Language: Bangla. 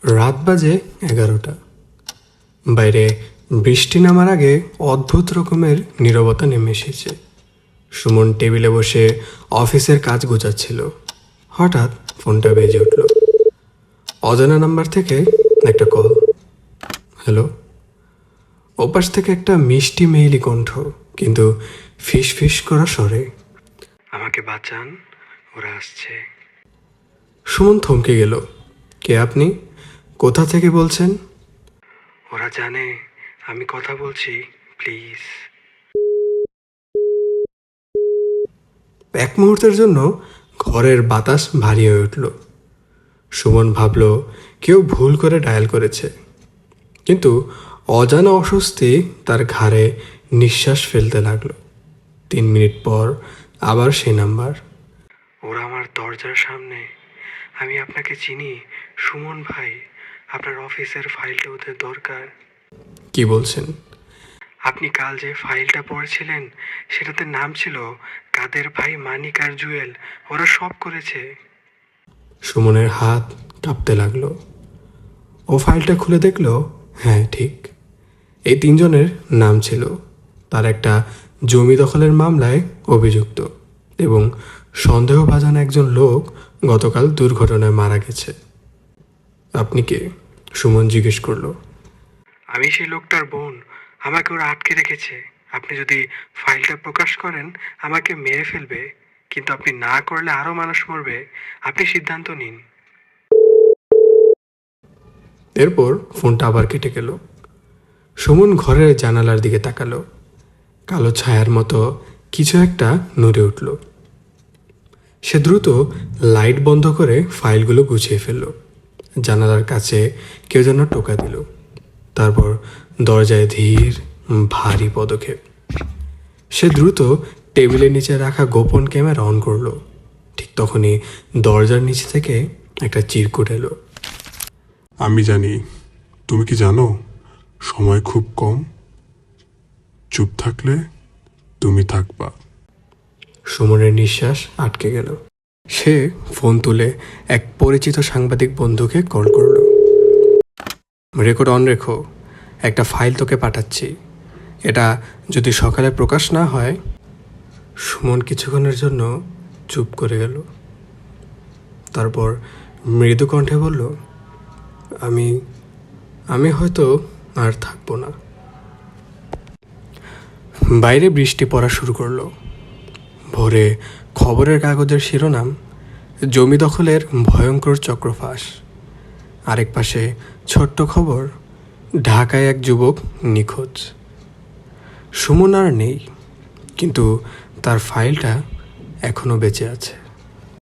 রাত বাজে 11টা। বাইরে বৃষ্টি নামার আগে অদ্ভুত রকমের নীরবতা নেমে এসেছে। সুমন টেবিলে বসে অফিসের কাজ গোছাচ্ছিল। হঠাৎ ফোনটা বেজে উঠল। অজানা নাম্বার থেকে একটা কল। হ্যালো। ওপাশ থেকে একটা মিষ্টি মেয়েলি কণ্ঠ, কিন্তু ফিস ফিস করা স্বরে। আমাকে বাঁচান, ওরা আসছে। সুমন থমকে গেল। কে আপনি? কোথা থেকে বলছেন? ওরা জানে আমি কথা বলছি, প্লিজ। এক মুহূর্তের জন্য ঘরের বাতাস ভারী হয়ে উঠল। সুমন ভাবল কেউ ভুল করে ডায়াল করেছে, কিন্তু অজানা অস্বস্তি তার ঘাড়ে নিঃশ্বাস ফেলতে লাগলো। 3 মিনিট পর আবার সেই নাম্বার। ওরা আমার দরজার সামনে। আমি আপনাকে চিনি সুমন ভাই, আপনার অফিসের ফাইলটা ওদের দরকার। কি বলছেন? আপনি কাল যে ফাইলটা পড়েছিলেন সেটাতে নাম ছিল কাদের ভাই, মানিক আর জুয়েল। ওরা সব করেছে। সুমনের হাত কাঁপতে লাগলো। ও ফাইলটা খুলে দেখলো, হ্যাঁ ঠিক, এই 3 জনের নাম ছিল। তার একটা জমি দখলের মামলায় অভিযুক্ত এবং সন্দেহভাজন একজন লোক গতকাল দুর্ঘটনায় মারা গেছে। আপনি কে? সুমন জিজ্ঞেস করলো। আমি সেই লোকটার বোন। আমাকে ওরা আটকে রেখেছে। আপনি যদি ফাইলটা প্রকাশ করেন আমাকে মেরে ফেলবে, কিন্তু আপনি না করলে আরো মানুষ মরবে। আপনি সিদ্ধান্ত নিন। এরপর ফোনটা আবার কেটে গেল। সুমন ঘরের জানালার দিকে তাকালো। কালো ছায়ার মতো কিছু একটা নড়ে উঠল। সে দ্রুত লাইট বন্ধ করে ফাইলগুলো গুছিয়ে ফেলল। জানালার কাছে কেউ যেন টোকা দিল। তারপর দরজায় ধীর ভারী পদক্ষেপ। সে দ্রুত টেবিলের নিচে রাখা গোপন ক্যামেরা অন করলো। ঠিক তখনই দরজার নিচে থেকে একটা চিরকুট এলো। আমি জানি, তুমি কি জানো সময় খুব কম, চুপ থাকলে তুমি থাকবা। সুমনের নিঃশ্বাস আটকে গেল। সে ফোন তুলে এক পরিচিত সাংবাদিক বন্ধুকে কল করলো। রেকর্ড অন রেখো, একটা ফাইল তোকে পাঠাচ্ছি। এটা যদি সকালে প্রকাশ না হয়। সুমন কিছুক্ষণের জন্য চুপ করে গেল। তারপর মৃদু কণ্ঠে বলল, আমি হয়তো আর থাকবো না। বাইরে বৃষ্টি পড়া শুরু করলো। ভোরে খবরের কাগজের শিরোনাম, জমি দখলের ভয়ঙ্কর চক্রফাঁস। আরেক পাশে ছোট্ট খবর, ঢাকায় এক যুবক নিখোঁজ। সুমন আর নেই, কিন্তু তার ফাইলটা এখনো বেঁচে আছে।